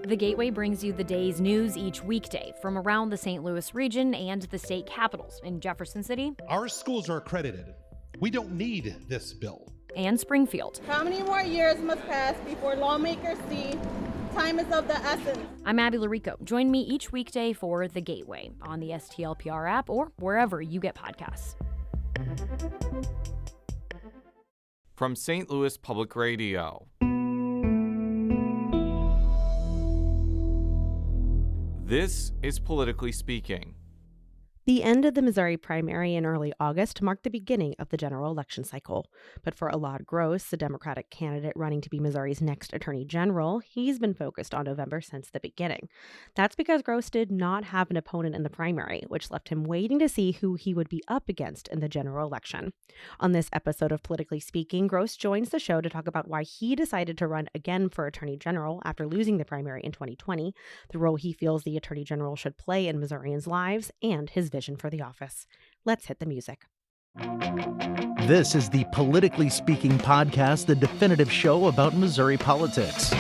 The Gateway brings you the day's news each weekday from around the St. Louis region and the state capitals in Jefferson City. Our schools are accredited. We don't need this bill. And Springfield. How many more years must pass before lawmakers see time is of the essence? I'm Abby Larico. Join me each weekday for The Gateway on the STLPR app or wherever you get podcasts. From St. Louis Public Radio. This is Politically Speaking. The end of the Missouri primary in early August marked the beginning of the general election cycle. But for Elad Gross, the Democratic candidate running to be Missouri's next attorney general, he's been focused on November since the beginning. That's because Gross did not have an opponent in the primary, which left him waiting to see who he would be up against in the general election. On this episode of Politically Speaking, Gross joins the show to talk about why he decided to run again for attorney general after losing the primary in 2020, the role he feels the attorney general should play in Missourians' lives, and his vision for the office. Let's hit the music. This is the Politically Speaking podcast, the definitive show about Missouri politics.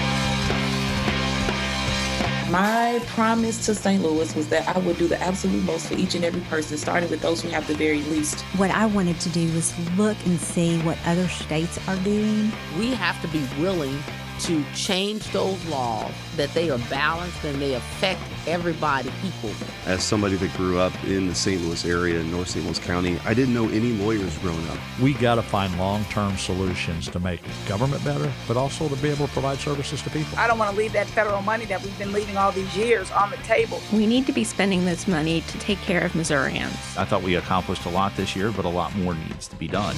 My promise to St. Louis was that I would do the absolute most for each and every person, starting with those who have the very least. What I wanted to do was look and see what other states are doing. We have to be willing to change those laws, that they are balanced and they affect everybody equally. As somebody that grew up in the St. Louis area in North St. Louis County, I didn't know any lawyers growing up. We got to find long-term solutions to make government better, but also to be able to provide services to people. I don't want to leave that federal money that we've been leaving all these years on the table. We need to be spending this money to take care of Missourians. I thought we accomplished a lot this year, but a lot more needs to be done.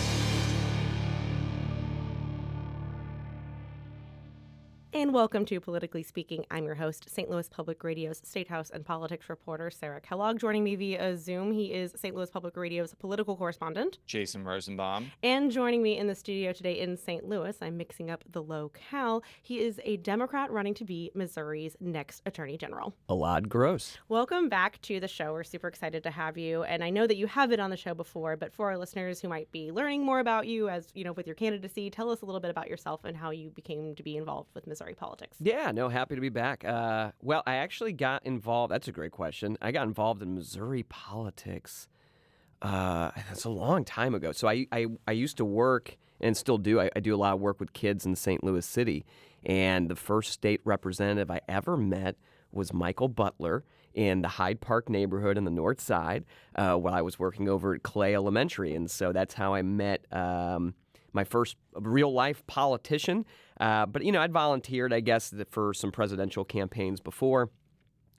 And welcome to Politically Speaking. I'm your host, St. Louis Public Radio's State House and Politics reporter, Sarah Kellogg. Joining me via Zoom, he is St. Louis Public Radio's political correspondent, Jason Rosenbaum. And joining me in the studio today in St. Louis, I'm mixing up the locale, he is a Democrat running to be Missouri's next attorney general, Elad Gross. Welcome back to the show. We're super excited to have you. And I know that you have been on the show before, but for our listeners who might be learning more about you as, you know, with your candidacy, tell us a little bit about yourself and how you became to be involved with Missouri politics. Yeah, no, happy to be back. Well, I actually got involved. That's a great question. I got involved in Missouri politics. That's a long time ago. So I used to work and still do. I do a lot of work with kids in St. Louis City. And the first state representative I ever met was Michael Butler in the Hyde Park neighborhood in the north side while I was working over at Clay Elementary. And so that's how I met my first real-life politician. But, you know, I'd volunteered, I guess, for some presidential campaigns before.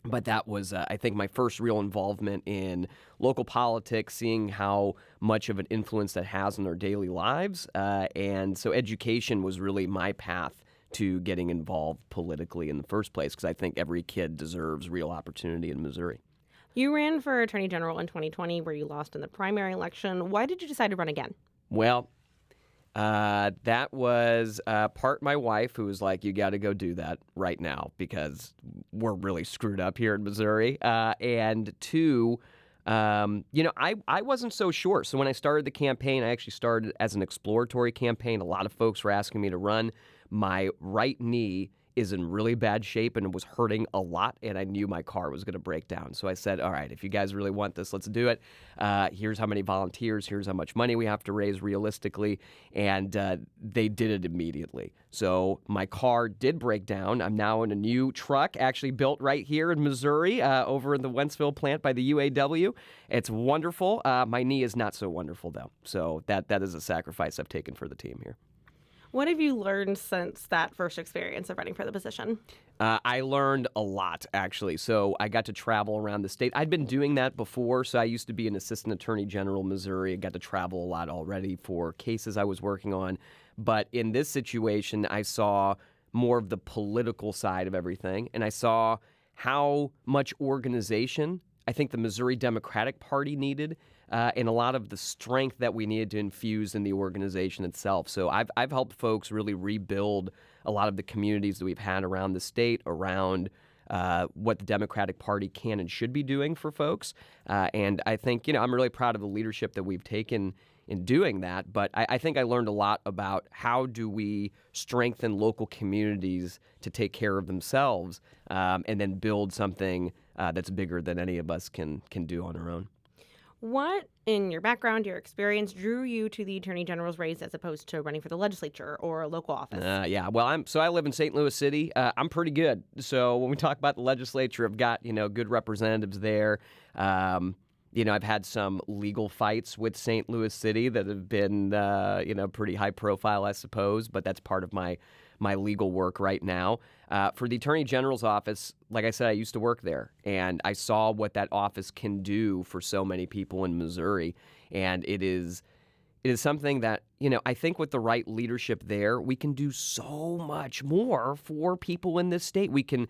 But that was, I think, my first real involvement in local politics, seeing how much of an influence that has on their daily lives. And so education was really my path to getting involved politically in the first place, because I think every kid deserves real opportunity in Missouri. You ran for attorney general in 2020, where you lost in the primary election. Why did you decide to run again? Well, that was part my wife, who was like, you got to go do that right now because we're really screwed up here in Missouri. And two, you know, I wasn't so sure. So when I started the campaign, I actually started as an exploratory campaign. A lot of folks were asking me to run. My right knee is in really bad shape and it was hurting a lot, and I knew my car was going to break down. So I said, all right, if you guys really want this, let's do it. Here's how many volunteers, here's how much money we have to raise realistically, and they did it immediately. So my car did break down. I'm now in a new truck, actually built right here in Missouri, over in the Wentzville plant by the UAW. It's wonderful. My knee is not so wonderful, though. So that is a sacrifice I've taken for the team here. What have you learned since that first experience of running for the position? I learned a lot, actually. So I got to travel around the state. I'd been doing that before, so I used to be an assistant attorney general in Missouri. I got to travel a lot already for cases I was working on. But in this situation, I saw more of the political side of everything, and I saw how much organization I think the Missouri Democratic Party needed, and a lot of the strength that we needed to infuse in the organization itself. So I've helped folks really rebuild a lot of the communities that we've had around the state, around what the Democratic Party can and should be doing for folks. And I think, you know, I'm really proud of the leadership that we've taken in doing that. But I think I learned a lot about how do we strengthen local communities to take care of themselves, and then build something that's bigger than any of us can do on our own. What, in your background, your experience, drew you to the Attorney General's race as opposed to running for the legislature or a local office? Yeah, well, I live in St. Louis City. I'm pretty good. So when we talk about the legislature, I've got good representatives there. I've had some legal fights with St. Louis City that have been pretty high profile, I suppose. But that's part of my legal work right now. For the Attorney General's office, like I said, I used to work there, and I saw what that office can do for so many people in Missouri, and it is something that, I think with the right leadership there, we can do so much more for people in this state. We can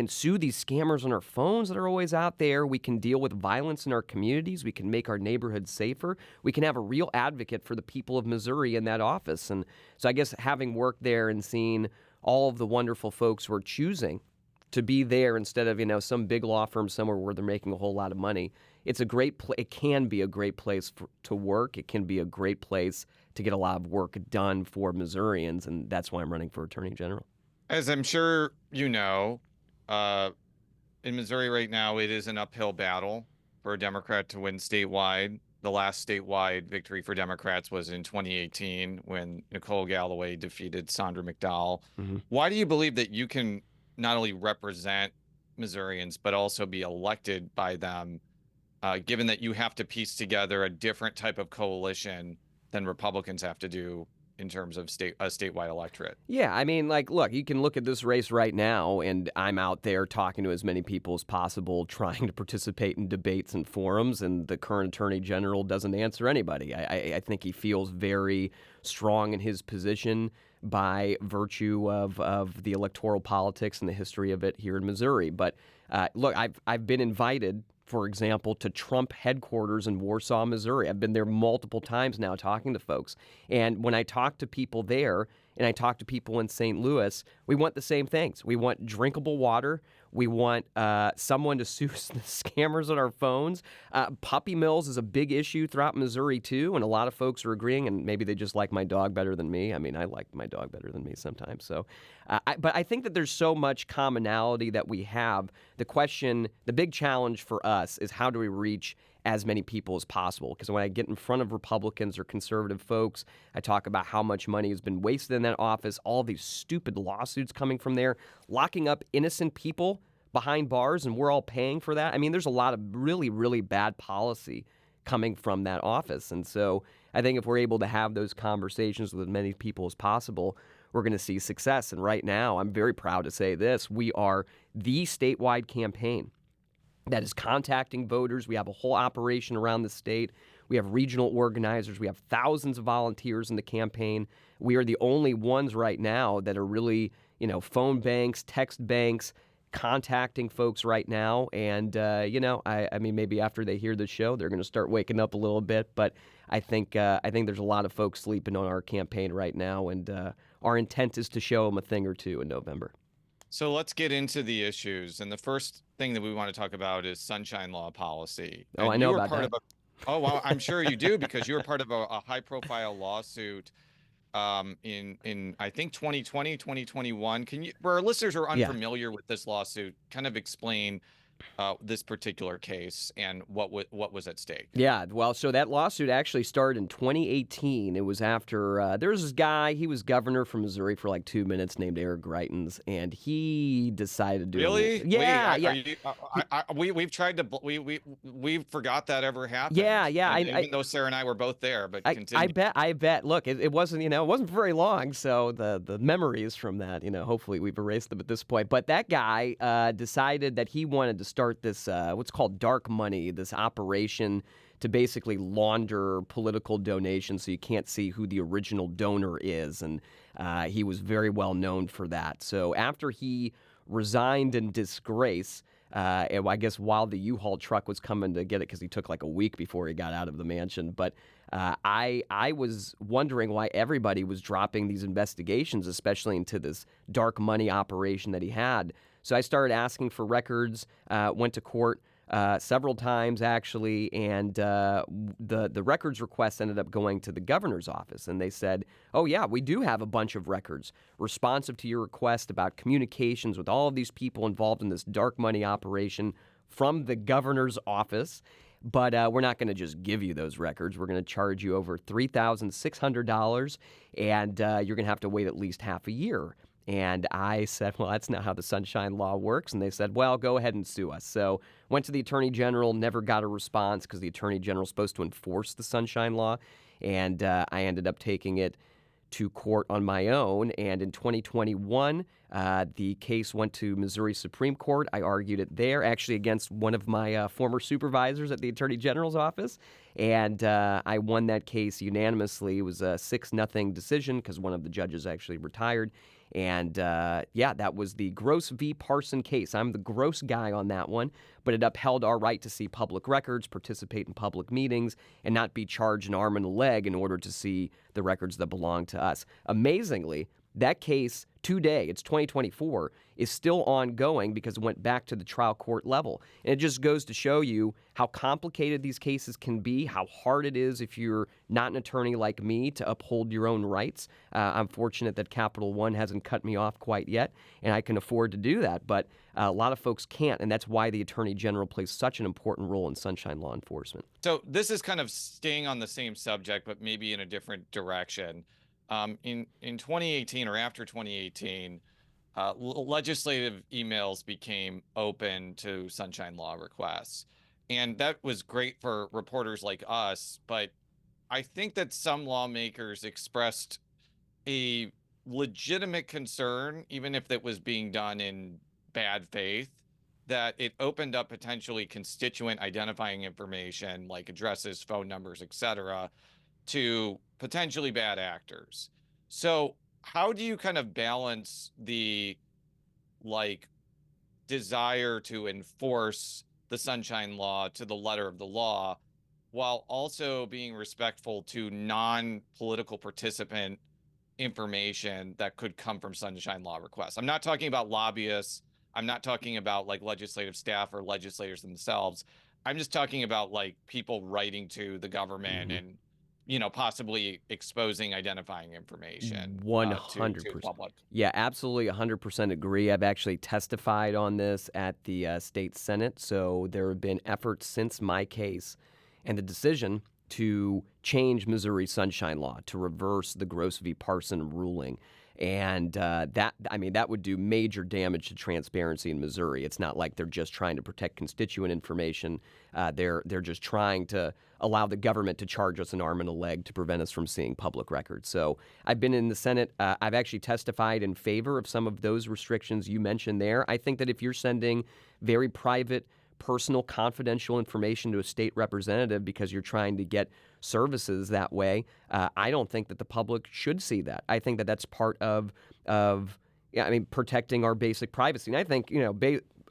sue these scammers on our phones that are always out there. We can deal with violence in our communities. We can make our neighborhoods safer. We can have a real advocate for the people of Missouri in that office. And so I guess having worked there and seen all of the wonderful folks who are choosing to be there instead of, some big law firm somewhere where they're making a whole lot of money, it's a great it can be a great place to work. It can be a great place to get a lot of work done for Missourians, and that's why I'm running for Attorney General. As I'm sure you know, in Missouri right now, it is an uphill battle for a Democrat to win statewide. The last statewide victory for Democrats was in 2018 when Nicole Galloway defeated Sandra McDowell. Mm-hmm. Why do you believe that you can not only represent Missourians, but also be elected by them, given that you have to piece together a different type of coalition than Republicans have to do in terms of a statewide electorate? Yeah, I mean, look, you can look at this race right now, and I'm out there talking to as many people as possible, trying to participate in debates and forums, and the current Attorney General doesn't answer anybody. I think he feels very strong in his position by virtue of the electoral politics and the history of it here in Missouri. But look, I've been invited, for example, to Trump headquarters in Warsaw, Missouri. I've been there multiple times now talking to folks. And when I talk to people there and I talk to people in St. Louis, we want the same things. We want drinkable water. We want someone to sue the scammers on our phones. Puppy mills is a big issue throughout Missouri, too, and a lot of folks are agreeing, and maybe they just like my dog better than me. I mean, I like my dog better than me sometimes. So, but I think that there's so much commonality that we have. The big challenge for us is how do we reach as many people as possible? Because when I get in front of Republicans or conservative folks, I talk about how much money has been wasted in that office, all these stupid lawsuits coming from there, locking up innocent people behind bars, and we're all paying for that. I mean, there's a lot of really, really bad policy coming from that office. And so I think if we're able to have those conversations with as many people as possible, we're going to see success. And right now, I'm very proud to say this. We are the statewide campaign that is contacting voters. We have a whole operation around the state. We have regional organizers. We have thousands of volunteers in the campaign. We are the only ones right now that are really, phone banks, text banks, contacting folks right now. And, I mean, maybe after they hear the show, they're going to start waking up a little bit. But I think there's a lot of folks sleeping on our campaign right now. And our intent is to show them a thing or two in November. So let's get into the issues. And the first thing that we want to talk about is sunshine law policy. Oh, I know about that. Oh, well, I'm sure you do, because you were part of a high-profile lawsuit in I think 2020, 2021. Can you, where our listeners are unfamiliar with this lawsuit, kind of explain this particular case and what was at stake? Yeah, well, so that lawsuit actually started in 2018. It was after there was this guy, he was governor from Missouri for like 2 minutes, named Eric Greitens, and he decided to really, we've tried to we forgot that ever happened. Yeah, even though Sarah and I were both there, but continue. I bet. Look, it wasn't it wasn't very long, so the memories from that, hopefully we've erased them at this point. But that guy decided that he wanted to start this what's called dark money, this operation to basically launder political donations so you can't see who the original donor is. And he was very well known for that. So after he resigned in disgrace, I guess while the U-Haul truck was coming to get it, because he took like a week before he got out of the mansion. But I was wondering why everybody was dropping these investigations, especially into this dark money operation that he had. So I started asking for records, went to court several times actually, and the records request ended up going to the governor's office, and they said, oh yeah, we do have a bunch of records responsive to your request about communications with all of these people involved in this dark money operation from the governor's office. But we're not going to just give you those records. We're going to charge you over $3,600, and you're going to have to wait at least half a year. And I said, well, that's not how the Sunshine Law works. And they said, well, go ahead and sue us. So went to the Attorney General, never got a response because the Attorney General is supposed to enforce the Sunshine Law. And I ended up taking it to court on my own. And in 2021, the case went to Missouri Supreme Court. I argued it there, actually against one of my former supervisors at the Attorney General's office. And I won that case unanimously. It was a 6-0 decision because one of the judges actually retired. And yeah, that was the Gross v. Parson case. I'm the Gross guy on that one, but it upheld our right to see public records, participate in public meetings, and not be charged an arm and a leg in order to see the records that belong to us. Amazingly, that case today, it's 2024, is still ongoing because it went back to the trial court level. And it just goes to show you how complicated these cases can be, how hard it is if you're not an attorney like me to uphold your own rights. I'm fortunate that Capital One hasn't cut me off quite yet, and I can afford to do that. But a lot of folks can't, and that's why the Attorney General plays such an important role in sunshine law enforcement. So this is kind of staying on the same subject, but maybe in a different direction. In 2018 or after 2018, legislative emails became open to sunshine law requests. And that was great for reporters like us. But I think that some lawmakers expressed a legitimate concern, even if it was being done in bad faith, that it opened up potentially constituent identifying information like addresses, phone numbers, etc., to potentially bad actors. So how do you kind of balance the desire to enforce the sunshine law to the letter of the law while also being respectful to non-political participant information that could come from sunshine law requests? I'm not talking about lobbyists. I'm not talking about legislative staff or legislators themselves. I'm just talking about people writing to the government and possibly exposing identifying information 100%. to public. Yeah, absolutely 100% agree. I've actually testified on this at the state Senate. So there have been efforts since my case and the decision to change Missouri sunshine law, to reverse the Gross v. Parson ruling. And that would do major damage to transparency in Missouri. It's not like they're just trying to protect constituent information. They're just trying to allow the government to charge us an arm and a leg to prevent us from seeing public records. So I've been in the Senate. I've actually testified in favor of some of those restrictions you mentioned there. I think that if you're sending very private, personal, confidential information to a state representative because you're trying to get services that way, I don't think that the public should see that. I think that that's part of protecting our basic privacy. And I think,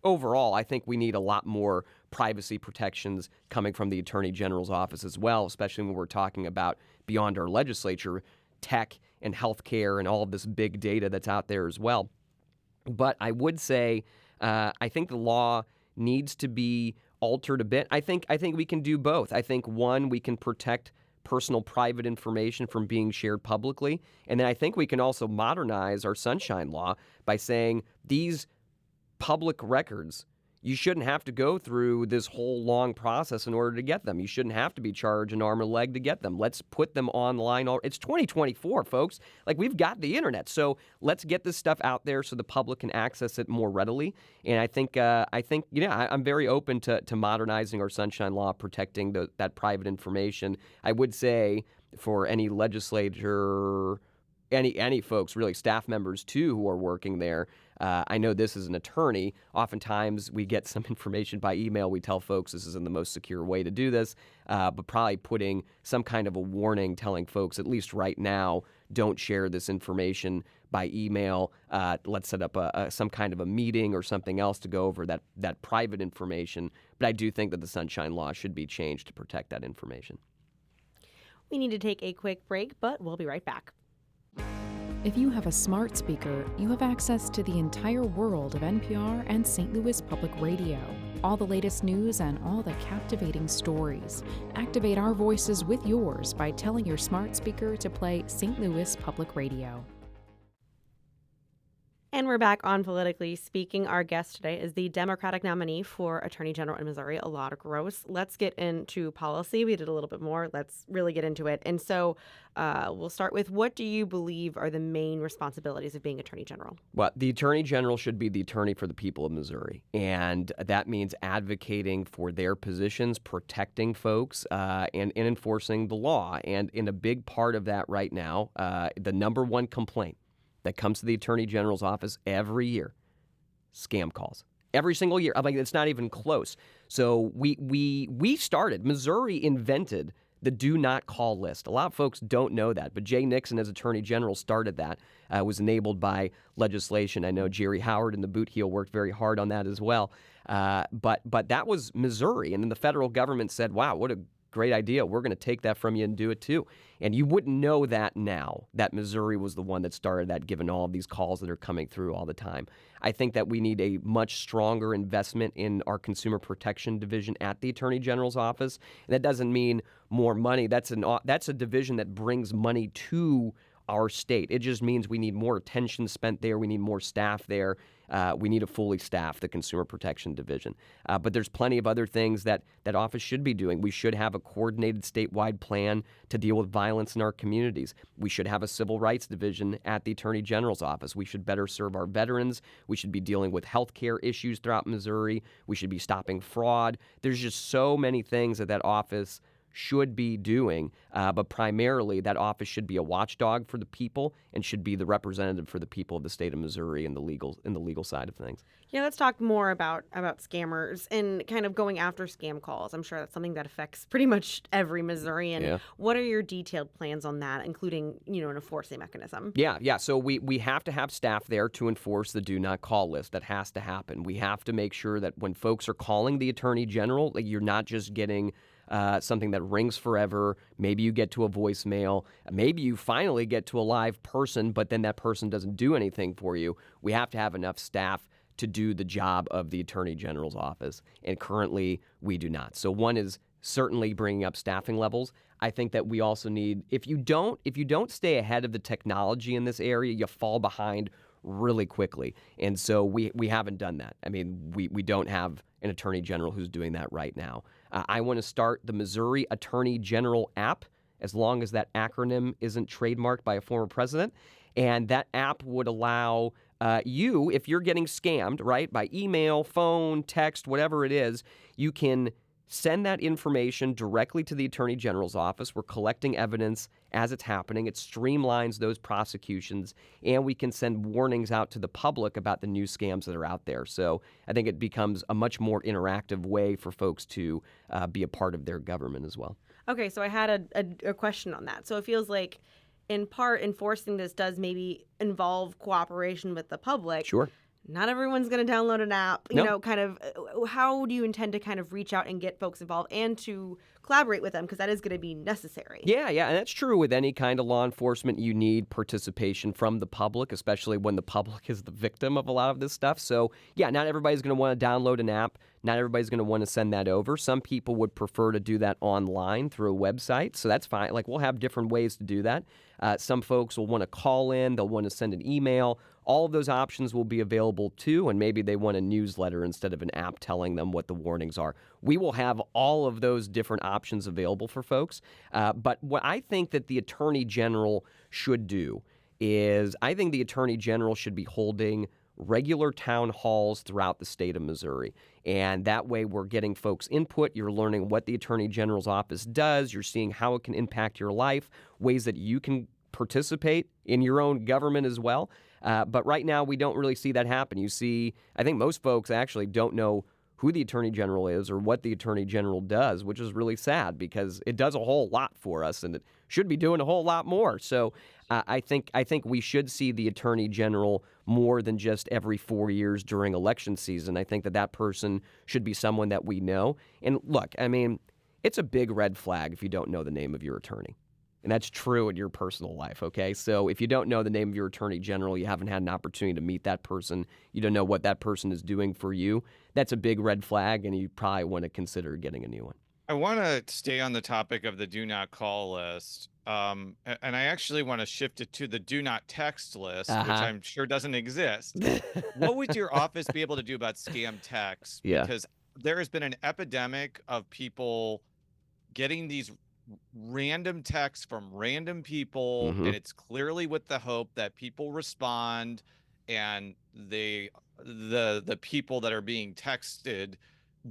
overall, I think we need a lot more privacy protections coming from the Attorney General's office as well, especially when we're talking about beyond our legislature, tech and healthcare and all of this big data that's out there as well. But I would say I think the law needs to be altered a bit. I think we can do both. I think, one, we can protect personal private information from being shared publicly. And then I think we can also modernize our sunshine law by saying these public records, you shouldn't have to go through this whole long process in order to get them. You shouldn't have to be charged an arm and a leg to get them. Let's put them online. It's 2024, folks. We've got the internet. So let's get this stuff out there so the public can access it more readily. And I think I'm very open to modernizing our sunshine law, protecting that private information. I would say for any legislator, any folks, really staff members too, who are working there, I know this as an attorney, oftentimes we get some information by email. We tell folks this isn't the most secure way to do this, but probably putting some kind of a warning telling folks, at least right now, don't share this information by email. Let's set up some kind of a meeting or something else to go over that private information. But I do think that the sunshine law should be changed to protect that information. We need to take a quick break, but we'll be right back. If you have a smart speaker, you have access to the entire world of NPR and St. Louis Public Radio. All the latest news and all the captivating stories. Activate our voices with yours by telling your smart speaker to play St. Louis Public Radio. And we're back on Politically Speaking. Our guest today is the Democratic nominee for Attorney General in Missouri, Elad Gross. Let's get into policy. We did a little bit more. Let's really get into it. And so we'll start with, what do you believe are the main responsibilities of being Attorney General? Well, the Attorney General should be the attorney for the people of Missouri. And that means advocating for their positions, protecting folks, and enforcing the law. And in a big part of that right now, the number one complaint that comes to the Attorney General's office every year, scam calls. Every single year. I'm like, it's not even close. So we started, Missouri invented the do not call list. A lot of folks don't know that, but Jay Nixon as Attorney General started that. Was enabled by legislation. I know Jerry Howard and the Boot Heel worked very hard on that as well. But that was Missouri. And then the federal government said, wow, what a great idea. We're going to take that from you and do it too. And you wouldn't know that now, that Missouri was the one that started that, given all of these calls that are coming through all the time. I think that we need a much stronger investment in our consumer protection division at the Attorney General's office. And that doesn't mean more money. That's a division that brings money to our state. It just means we need more attention spent there. We need more staff there. We need to fully staff the Consumer Protection Division. But there's plenty of other things that office should be doing. We should have a coordinated statewide plan to deal with violence in our communities. We should have a Civil Rights Division at the Attorney General's office. We should better serve our veterans. We should be dealing with health care issues throughout Missouri. We should be stopping fraud. There's just so many things that office should be doing, but primarily that office should be a watchdog for the people and should be the representative for the people of the state of Missouri in the legal side of things. Yeah, let's talk more about scammers and kind of going after scam calls. I'm sure that's something that affects pretty much every Missourian. Yeah. What are your detailed plans on that, including, an enforcing mechanism? Yeah. So we have to have staff there to enforce the do not call list. That has to happen. We have to make sure that when folks are calling the Attorney General, like, you're not just getting something that rings forever. Maybe you get to a voicemail. Maybe you finally get to a live person, but then that person doesn't do anything for you. We have to have enough staff to do the job of the Attorney General's office, and currently we do not. So one is certainly bringing up staffing levels. I think that we also need, if you don't stay ahead of the technology in this area, you fall behind really quickly. And so we haven't done that. I mean, we don't have an Attorney General who's doing that right now. I want to start the Missouri Attorney General app, as long as that acronym isn't trademarked by a former president. And that app would allow you, if you're getting scammed, right, by email, phone, text, whatever it is, you can send that information directly to the Attorney General's office. We're collecting evidence as it's happening. It streamlines those prosecutions, and we can send warnings out to the public about the new scams that are out there. So I think it becomes a much more interactive way for folks to be a part of their government as well. Okay, so I had a question on that. So it feels like, in part, enforcing this does maybe involve cooperation with the public. Sure. Not everyone's going to download an app. Kind of, how do you intend to kind of reach out and get folks involved and to collaborate with them? Because that is going to be necessary. Yeah, and that's true with any kind of law enforcement. You need participation from the public, especially when the public is the victim of a lot of this stuff. So, yeah, not everybody's going to want to download an app. Not everybody's going to want to send that over. Some people would prefer to do that online through a website, so that's fine. Like, we'll have different ways to do that. Some folks will want to call in. They'll want to send an email. All of those options will be available too, and maybe they want a newsletter instead of an app telling them what the warnings are. We will have all of those different options available for folks. But what I think that the Attorney General should do is, I think the Attorney General should be holding regular town halls throughout the state of Missouri. And that way we're getting folks' input. You're learning what the Attorney General's office does. You're seeing how it can impact your life, ways that you can participate in your own government as well. But right now, we don't really see that happen. You see, I think most folks actually don't know who the Attorney General is or what the Attorney General does, which is really sad because it does a whole lot for us and it should be doing a whole lot more. So I think we should see the Attorney General more than just every 4 years during election season. I think that person should be someone that we know. And look, I mean, it's a big red flag if you don't know the name of your attorney. And that's true in your personal life, okay? So if you don't know the name of your attorney general, you haven't had an opportunity to meet that person, you don't know what that person is doing for you, that's a big red flag, and you probably want to consider getting a new one. I want to stay on the topic of the do not call list. And I actually want to shift it to the do not text list, which I'm sure doesn't exist. What would your office be able to do about scam texts? Yeah. Because there has been an epidemic of people getting these random texts from random people, and it's clearly with the hope that people respond, and the people that are being texted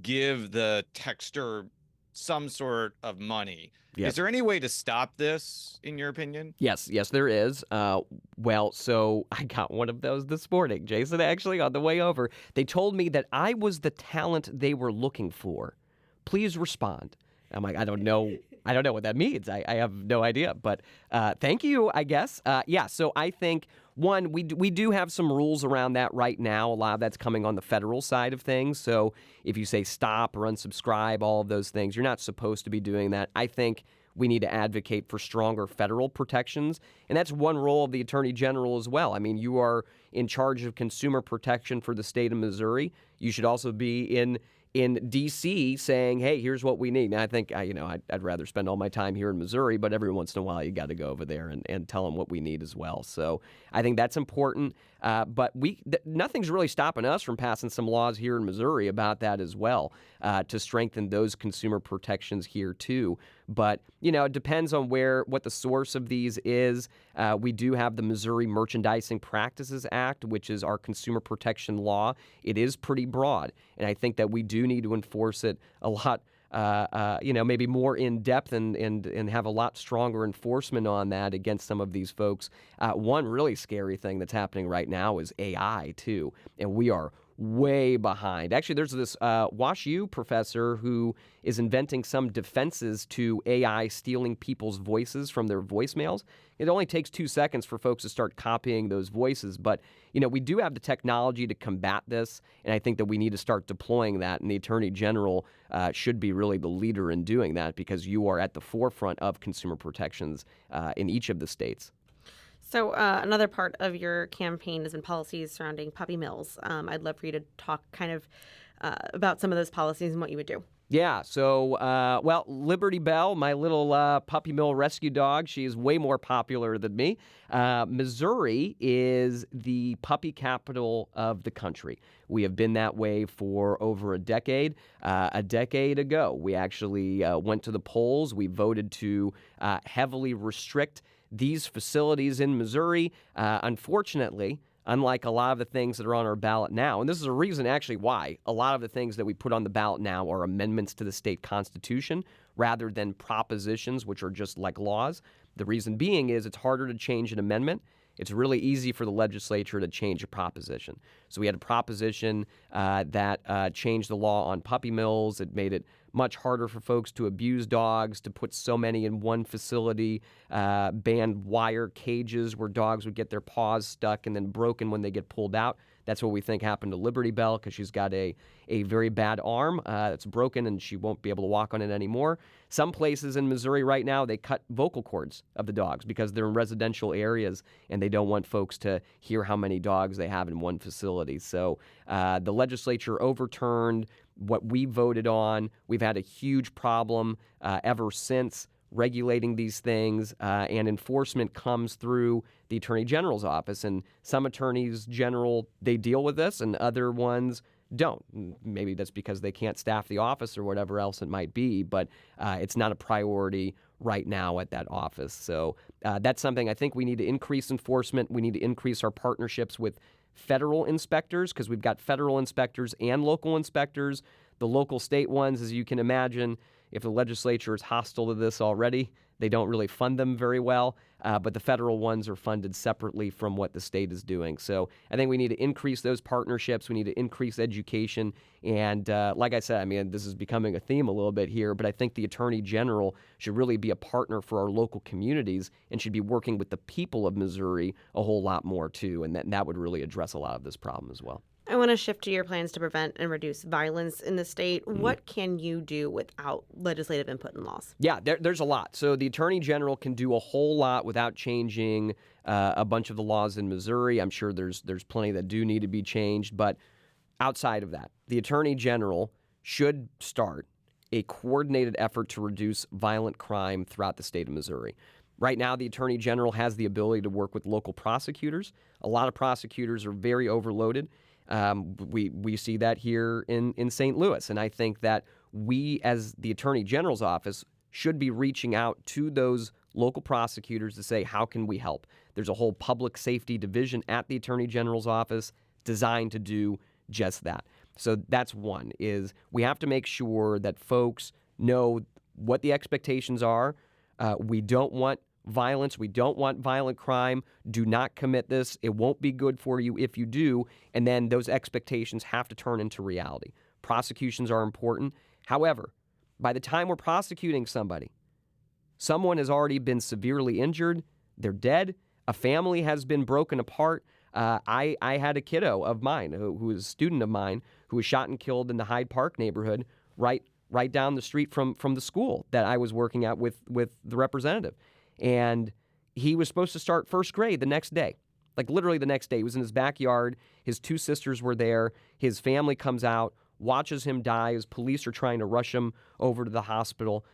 give the texter some sort of money. Yep. Is there any way to stop this, in your opinion? Yes, there is. Well, so I got one of those this morning, Jason, actually, on the way over. They told me that I was the talent they were looking for. Please respond. I'm like, I don't know what that means. I have no idea, but thank you, I guess. Yeah, so I think, one, we do have some rules around that right now. A lot of that's coming on the federal side of things. So if you say stop or unsubscribe, all of those things, you're not supposed to be doing that. I think we need to advocate for stronger federal protections, and that's one role of the Attorney General as well. I mean, you are in charge of consumer protection for the state of Missouri. You should also be in D.C. saying, hey, here's what we need. Now, I think, I'd rather spend all my time here in Missouri, but every once in a while you got to go over there and tell them what we need as well. So I think that's important. But nothing's really stopping us from passing some laws here in Missouri about that as well, to strengthen those consumer protections here too. But, it depends on what the source of these is. We do have the Missouri Merchandising Practices Act, which is our consumer protection law. It is pretty broad, and I think that we do need to enforce it a lot, maybe more in depth and have a lot stronger enforcement on that against some of these folks. One really scary thing that's happening right now is AI too, and we are way behind. Actually, there's this WashU professor who is inventing some defenses to AI stealing people's voices from their voicemails. It only takes 2 seconds for folks to start copying those voices, but we do have the technology to combat this, and I think that we need to start deploying that, and the Attorney General should be really the leader in doing that, because you are at the forefront of consumer protections in each of the states. So another part of your campaign has been policies surrounding puppy mills. I'd love for you to talk kind of about some of those policies and what you would do. Yeah, so, Liberty Bell, my little puppy mill rescue dog, she is way more popular than me. Missouri is the puppy capital of the country. We have been that way for over a decade. A decade ago, we actually went to the polls. We voted to heavily restrict these facilities in Missouri. Unfortunately, unlike a lot of the things that are on our ballot now, and this is a reason actually why a lot of the things that we put on the ballot now are amendments to the state constitution rather than propositions, which are just like laws. The reason being is it's harder to change an amendment. It's really easy for the legislature to change a proposition. So we had a proposition that changed the law on puppy mills. It made it much harder for folks to abuse dogs, to put so many in one facility, banned wire cages where dogs would get their paws stuck and then broken when they get pulled out. That's what we think happened to Liberty Bell, because she's got a very bad arm that's broken and she won't be able to walk on it anymore. Some places in Missouri right now, they cut vocal cords of the dogs because they're in residential areas and they don't want folks to hear how many dogs they have in one facility. So the legislature overturned what we voted on. We've had a huge problem ever since regulating these things, and enforcement comes through the Attorney General's office. And some attorneys general, they deal with this, and other ones don't. Maybe that's because they can't staff the office or whatever else it might be, but it's not a priority right now at that office. So that's something I think we need to increase enforcement. We need to increase our partnerships with federal inspectors, because we've got federal inspectors and local inspectors. The local state ones, as you can imagine, if the legislature is hostile to this already, they don't really fund them very well. But the federal ones are funded separately from what the state is doing. So I think we need to increase those partnerships. We need to increase education. And like I said, I mean, this is becoming a theme a little bit here, but I think the Attorney General should really be a partner for our local communities and should be working with the people of Missouri a whole lot more too. And that would really address a lot of this problem as well. I want to shift to your plans to prevent and reduce violence in the state. What can you do without legislative input and laws? Yeah, there's a lot. So the Attorney General can do a whole lot without changing a bunch of the laws in Missouri. I'm sure there's plenty that do need to be changed. But outside of that, the Attorney General should start a coordinated effort to reduce violent crime throughout the state of Missouri. Right now, the Attorney General has the ability to work with local prosecutors. A lot of prosecutors are very overloaded. We see that here in St. Louis. And I think that we, as the Attorney General's office, should be reaching out to those local prosecutors to say, how can we help? There's a whole public safety division at the Attorney General's office designed to do just that. So that's one, is we have to make sure that folks know what the expectations are. We don't want violence. We don't want violent crime. Do not commit this. It won't be good for you if you do. And then those expectations have to turn into reality. Prosecutions are important. However, by the time we're prosecuting somebody, someone has already been severely injured. They're dead. A family has been broken apart. I had a kiddo of mine who was a student of mine who was shot and killed in the Hyde Park neighborhood right down the street from the school that I was working at with the representative. And he was supposed to start first grade the next day, like literally the next day. He was in his backyard. His two sisters were there. His family comes out, watches him die as police are trying to rush him over to the hospital.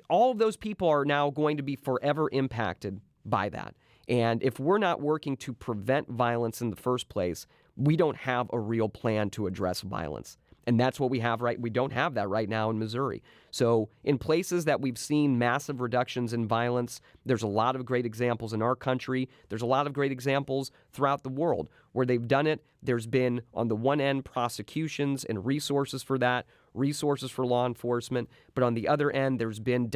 All of those people are now going to be forever impacted by that. And if we're not working to prevent violence in the first place, we don't have a real plan to address violence. And that's what we have we don't have that right now in Missouri. So in places that we've seen massive reductions in violence, there's a lot of great examples in our country. There's a lot of great examples throughout the world where they've done it. There's been, on the one end, prosecutions and resources for that, resources for law enforcement. But on the other end, there's been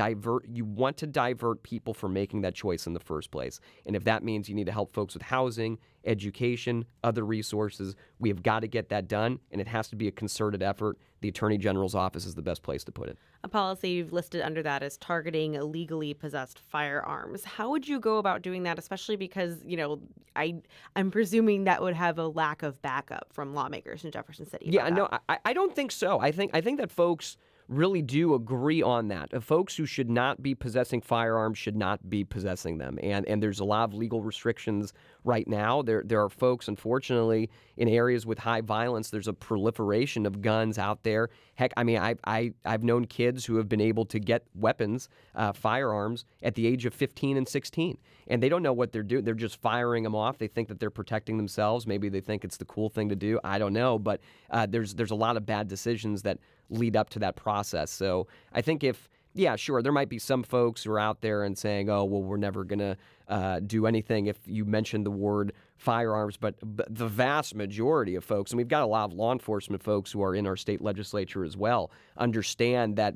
you want to divert people from making that choice in the first place. And if that means you need to help folks with housing, education, other resources, we have got to get that done. And it has to be a concerted effort. The Attorney General's office is the best place to put it. A policy you've listed under that is targeting illegally possessed firearms. How would you go about doing that, especially because, I'm presuming that would have a lack of backup from lawmakers in Jefferson City? Yeah, no, I don't think so. I think that folks really do agree on that. Folks who should not be possessing firearms should not be possessing them. And there's a lot of legal restrictions right now. There are folks, unfortunately, in areas with high violence, there's a proliferation of guns out there. Heck, I mean, I've known kids who have been able to get weapons, firearms, at the age of 15 and 16. And they don't know what they're doing. They're just firing them off. They think that they're protecting themselves. Maybe they think it's the cool thing to do. I don't know. But there's a lot of bad decisions that lead up to that process. So I think sure, there might be some folks who are out there and saying, oh, well, we're never going to do anything if you mention the word firearms. But the vast majority of folks, and we've got a lot of law enforcement folks who are in our state legislature as well, understand that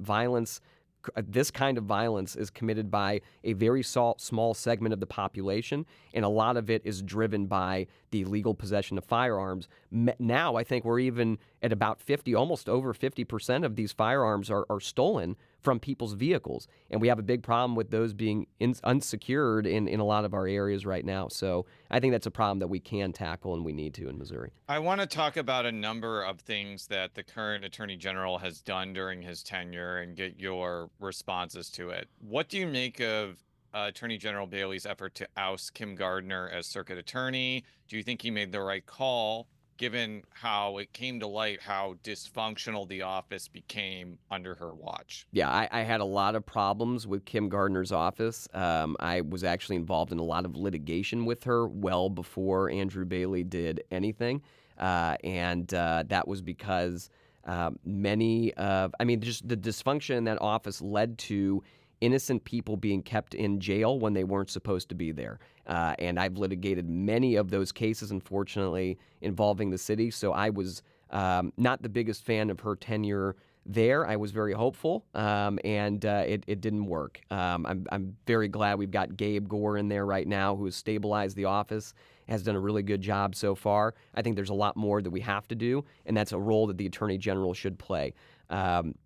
this kind of violence is committed by a very small segment of the population, and a lot of it is driven by the illegal possession of firearms. Now, I think we're even at about 50, almost over 50% of these firearms are stolen from people's vehicles, and we have a big problem with those being unsecured in a lot of our areas right now. So I think that's a problem that we can tackle and we need to in Missouri. I want to talk about a number of things that the current Attorney General has done during his tenure and get your responses to it. What do you make of Attorney General Bailey's effort to oust Kim Gardner as circuit attorney? Do you think he made the right call, given how it came to light how dysfunctional the office became under her watch? Yeah, I had a lot of problems with Kim Gardner's office. I was actually involved in a lot of litigation with her well before Andrew Bailey did anything. And that was because just the dysfunction in that office led to innocent people being kept in jail when they weren't supposed to be there. And I've litigated many of those cases, unfortunately, involving the city. So I was not the biggest fan of her tenure there. I was very hopeful, and it didn't work. I'm very glad we've got Gabe Gore in there right now, who has stabilized the office, has done a really good job so far. I think there's a lot more that we have to do, and that's a role that the Attorney General should play.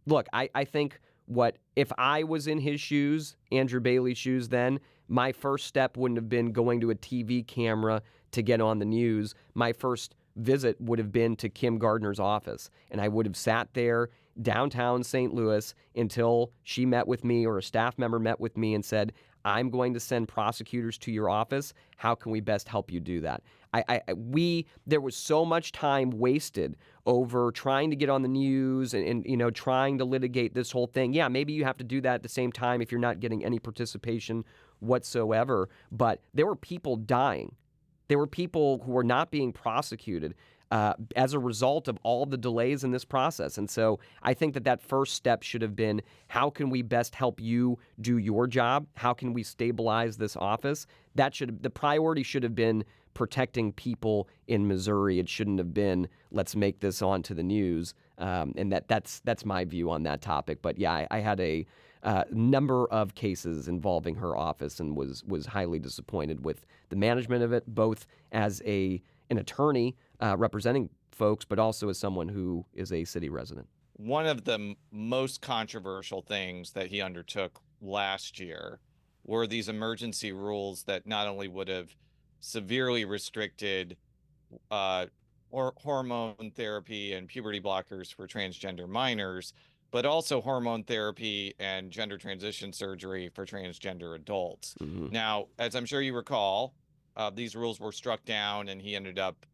Look, I think if I was in his shoes, Andrew Bailey's shoes then, my first step wouldn't have been going to a TV camera to get on the news. My first visit would have been to Kim Gardner's office, and I would have sat there downtown St. Louis until she met with me or a staff member met with me and said, I'm going to send prosecutors to your office. How can we best help you do that? There was so much time wasted over trying to get on the news and trying to litigate this whole thing. Yeah, maybe you have to do that at the same time if you're not getting any participation whatsoever. But there were people dying. There were people who were not being prosecuted as a result of all the delays in this process. And so I think that first step should have been, how can we best help you do your job? How can we stabilize this office? The priority should have been protecting people in Missouri. It shouldn't have been, let's make this onto the news. And that's my view on that topic. But yeah, I had a number of cases involving her office and was highly disappointed with the management of it, both as an attorney representing folks, but also as someone who is a city resident. One of the most controversial things that he undertook last year were these emergency rules that not only would have severely restricted hormone therapy and puberty blockers for transgender minors, but also hormone therapy and gender transition surgery for transgender adults. Mm-hmm. Now, as I'm sure you recall, these rules were struck down, and he ended up,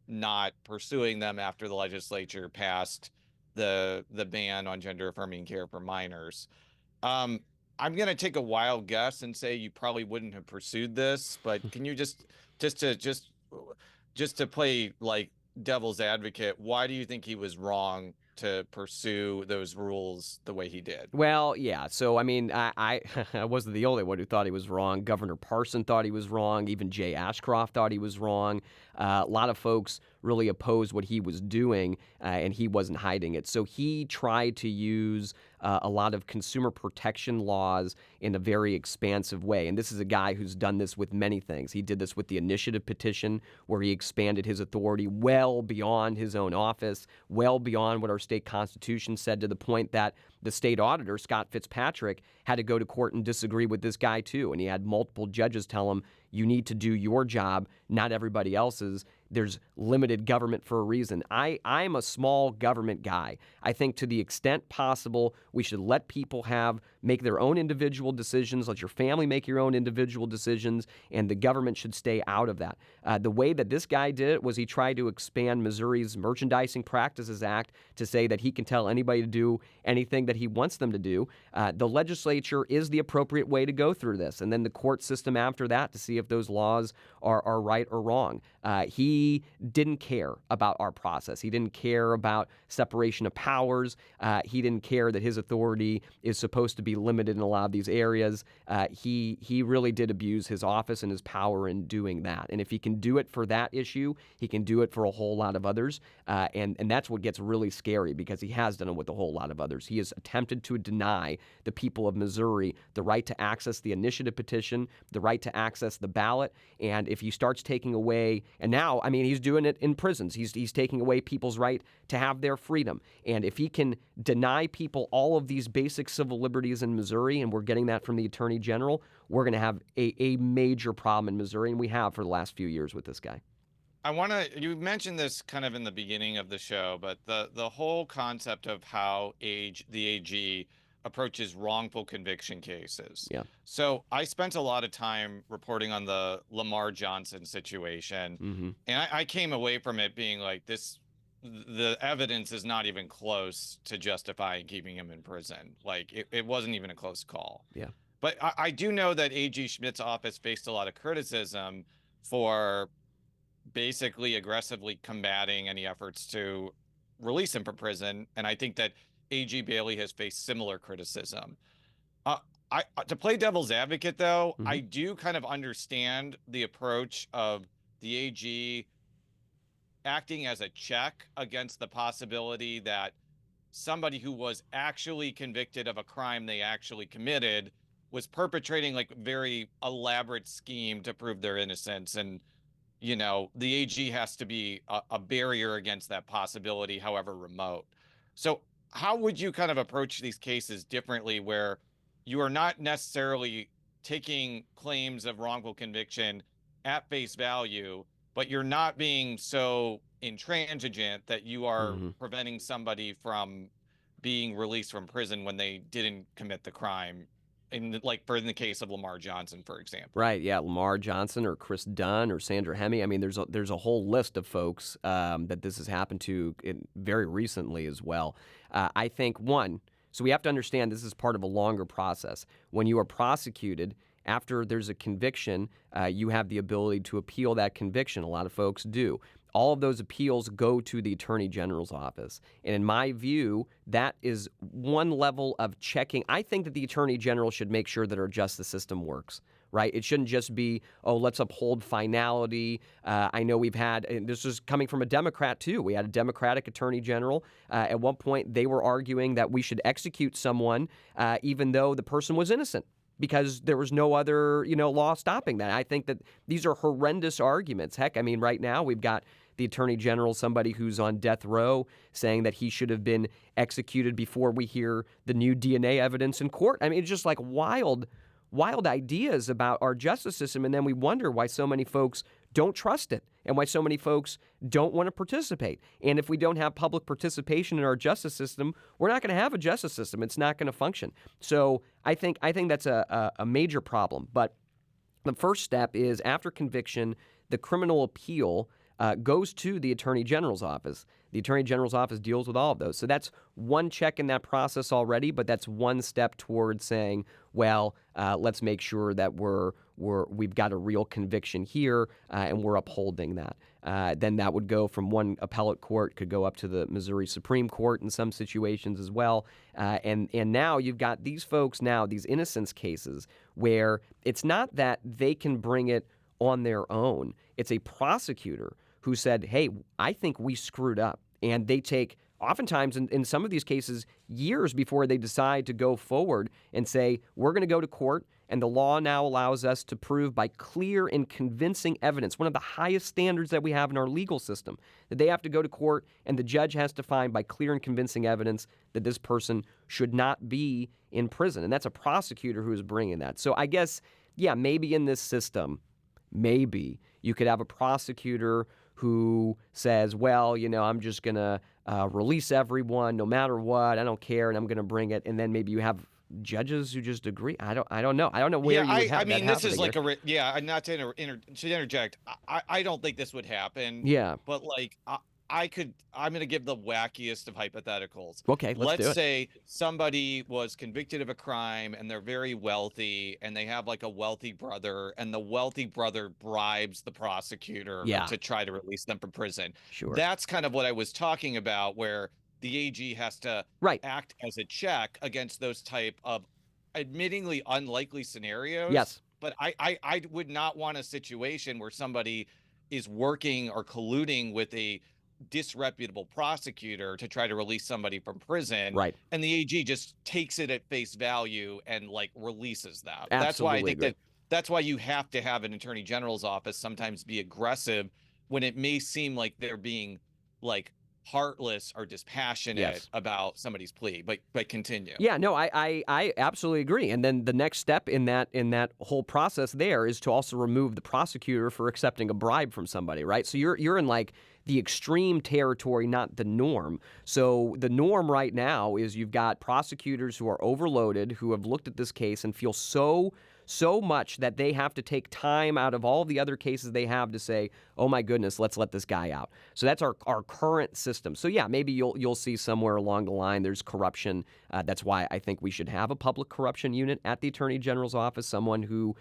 not pursuing them after the legislature passed the ban on gender affirming care for minors. I'm going to take a wild guess and say you probably wouldn't have pursued this, but can you just to play like devil's advocate, why do you think he was wrong to pursue those rules the way he did? Well, yeah. So, I mean, I wasn't the only one who thought he was wrong. Governor Parson thought he was wrong. Even Jay Ashcroft thought he was wrong. A lot of folks really opposed what he was doing, and he wasn't hiding it. So he tried to use a lot of consumer protection laws in a very expansive way. And this is a guy who's done this with many things. He did this with the initiative petition, where he expanded his authority well beyond his own office, well beyond what our state constitution said, to the point that the state auditor, Scott Fitzpatrick, had to go to court and disagree with this guy too. And he had multiple judges tell him, you need to do your job, not everybody else's. There's limited government for a reason. I'm a small government guy. I think to the extent possible, we should let people make their own individual decisions, let your family make your own individual decisions, and the government should stay out of that. The way that this guy did it was he tried to expand Missouri's Merchandising Practices Act to say that he can tell anybody to do anything that he wants them to do. The legislature is the appropriate way to go through this, and then the court system after that to see if those laws are right or wrong. He didn't care about our process. He didn't care about separation of powers. He didn't care that his authority is supposed to be limited in a lot of these areas. He really did abuse his office and his power in doing that. And if he can do it for that issue, he can do it for a whole lot of others. And that's what gets really scary, because he has done it with a whole lot of others. He has attempted to deny the people of Missouri the right to access the initiative petition, the right to access the ballot. And if he starts taking away, and now, I mean, he's doing it in prisons. He's taking away people's right to have their freedom. And if he can deny people all of these basic civil liberties in Missouri, and we're getting that from the Attorney General, we're going to have a major problem in Missouri, and we have for the last few years with this guy. You mentioned this kind of in the beginning of the show, but the whole concept of how the AG approaches wrongful conviction cases. Yeah. So I spent a lot of time reporting on the Lamar Johnson situation, Mm-hmm. and I came away from it being like, the evidence is not even close to justifying keeping him in prison. Like, it wasn't even a close call. Yeah. But I do know that AG Schmidt's office faced a lot of criticism for basically aggressively combating any efforts to release him from prison. And I think that AG Bailey has faced similar criticism. To play devil's advocate, though, Mm-hmm. I do kind of understand the approach of the AG acting as a check against the possibility that somebody who was actually convicted of a crime they actually committed was perpetrating like very elaborate scheme to prove their innocence. And, the AG has to be a barrier against that possibility, however remote. So how would you kind of approach these cases differently, where you are not necessarily taking claims of wrongful conviction at face value, but you're not being so intransigent that you are preventing somebody from being released from prison when they didn't commit the crime. In the case of Lamar Johnson, for example. Right, yeah, Lamar Johnson or Chris Dunn or Sandra Hemi. I mean, there's a whole list of folks that this has happened to very recently as well. I think, so we have to understand this is part of a longer process. When you are prosecuted, after there's a conviction, you have the ability to appeal that conviction. A lot of folks do. All of those appeals go to the Attorney General's office. And in my view, that is one level of checking. I think that the Attorney General should make sure that our justice system works, right? It shouldn't just be, let's uphold finality. I know we've had, and this is coming from a Democrat too. We had a Democratic Attorney General. At one point, they were arguing that we should execute someone even though the person was innocent, because there was no other, law stopping that. I think that these are horrendous arguments. Heck, I mean, right now we've got the Attorney General, somebody who's on death row, saying that he should have been executed before we hear the new DNA evidence in court. I mean, it's just like wild ideas about our justice system, and then we wonder why so many folks don't trust it and why so many folks don't want to participate. And if we don't have public participation in our justice system, we're not going to have a justice system. It's not going to function. So I think that's a major problem. But the first step is, after conviction, the criminal appeal goes to the Attorney General's office. The Attorney General's office deals with all of those. So that's one check in that process already, but that's one step towards saying, well, let's make sure that we've got a real conviction here, and we're upholding that. Then that would go from one appellate court, could go up to the Missouri Supreme Court in some situations as well. And now you've got these folks now, these innocence cases, where it's not that they can bring it on their own. It's a prosecutor who said, hey, I think we screwed up. And they take, oftentimes in some of these cases, years before they decide to go forward and say, we're going to go to court, and the law now allows us to prove by clear and convincing evidence, one of the highest standards that we have in our legal system, that they have to go to court and the judge has to find by clear and convincing evidence that this person should not be in prison. And that's a prosecutor who is bringing that. So I guess, yeah, maybe in this system, maybe you could have a prosecutor who says, well, I'm just going to release everyone no matter what. I don't care, and I'm going to bring it. And then maybe you have judges who just agree. I don't know. I don't know where you would have I mean, that this is like here. not to interject. I don't think this would happen. Yeah. But I'm going to give the wackiest of hypotheticals. Okay, let's do it. say somebody was convicted of a crime and they're very wealthy and they have like a wealthy brother, and the wealthy brother bribes the prosecutor to try to release them from prison. Sure. That's kind of what I was talking about, where the AG has to act as a check against those type of admittingly unlikely scenarios. Yes. But I would not want a situation where somebody is working or colluding with a disreputable prosecutor to try to release somebody from prison, right? And the AG just takes it at face value and releases that. Absolutely That's why I think agree. that's why you have to have an Attorney General's office sometimes be aggressive when it may seem like they're being heartless or dispassionate about somebody's plea. But continue. Yeah, no, I absolutely agree. And then the next step in that whole process there is to also remove the prosecutor for accepting a bribe from somebody, right? So you're in the extreme territory, not the norm. So the norm right now is you've got prosecutors who are overloaded, who have looked at this case and feel so much that they have to take time out of all the other cases they have to say, oh my goodness, let's let this guy out. So that's our current system. So yeah, maybe you'll see somewhere along the line there's corruption. That's why I think we should have a public corruption unit at the Attorney General's office, someone who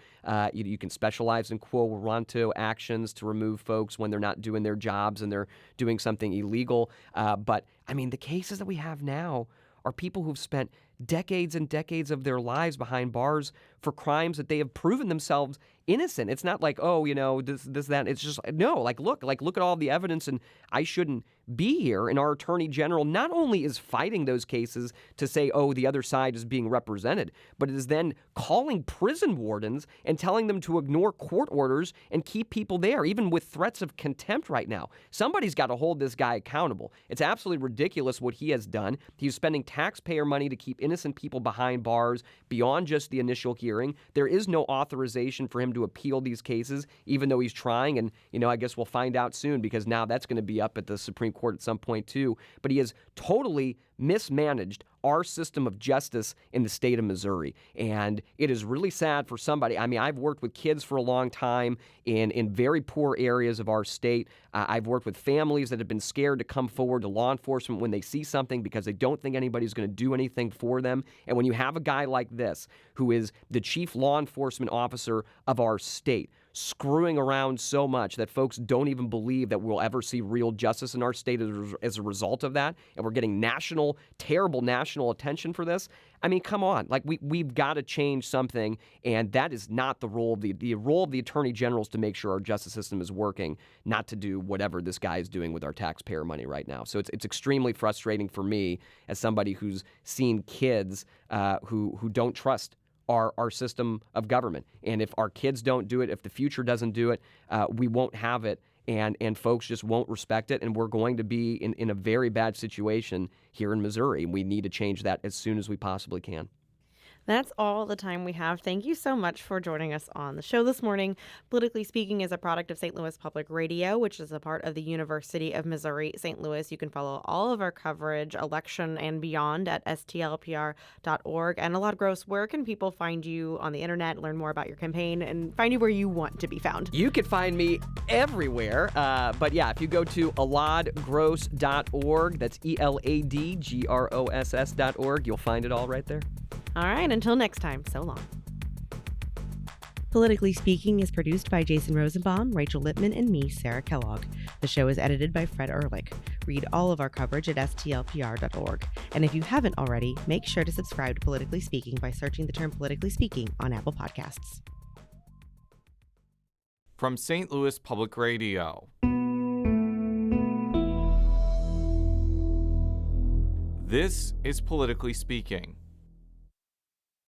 you can specialize in quo warranto actions to remove folks when they're not doing their jobs and they're doing something illegal. But I mean, the cases that we have now are people who've spent decades and decades of their lives behind bars for crimes that they have proven themselves innocent. It's not like, this, that. It's just, no, look at all the evidence, and I shouldn't be here. And our Attorney General not only is fighting those cases to say, oh, the other side is being represented, but it is then calling prison wardens and telling them to ignore court orders and keep people there, even with threats of contempt right now. Somebody's got to hold this guy accountable. It's absolutely ridiculous what he has done. He's spending taxpayer money to keep innocent people behind bars beyond just the initial hearing. There is no authorization for him to appeal these cases, even though he's trying. And, I guess we'll find out soon, because now that's going to be up at the Supreme Court at some point too. But he has totally mismanaged our system of justice in the state of Missouri. And it is really sad for somebody. I mean, I've worked with kids for a long time in very poor areas of our state. I've worked with families that have been scared to come forward to law enforcement when they see something because they don't think anybody's going to do anything for them. And when you have a guy like this, who is the chief law enforcement officer of our state, screwing around so much that folks don't even believe that we'll ever see real justice in our state as a result of that, and we're getting terrible national attention for this. I mean, come on. Like, we've got to change something, and that is not the role of the role of the Attorney General is to make sure our justice system is working, not to do whatever this guy is doing with our taxpayer money right now. So it's extremely frustrating for me as somebody who's seen kids who don't trust our system of government. And if our kids don't do it, if the future doesn't do it, we won't have it. And folks just won't respect it. And we're going to be in a very bad situation here in Missouri. We need to change that as soon as we possibly can. That's all the time we have. Thank you so much for joining us on the show this morning. Politically Speaking is a product of St. Louis Public Radio, which is a part of the University of Missouri St. Louis. You can follow all of our coverage, election and beyond, at stlpr.org. And Elad Gross, where can people find you on the internet, learn more about your campaign, and find you where you want to be found? You can find me everywhere. But yeah, if you go to eladgross.org, that's ELADGROSS.org, you'll find it all right there. All right, until next time, so long. Politically Speaking is produced by Jason Rosenbaum, Rachel Lippman, and me, Sarah Kellogg. The show is edited by Fred Ehrlich. Read all of our coverage at stlpr.org. And if you haven't already, make sure to subscribe to Politically Speaking by searching the term Politically Speaking on Apple Podcasts. From St. Louis Public Radio. This is Politically Speaking.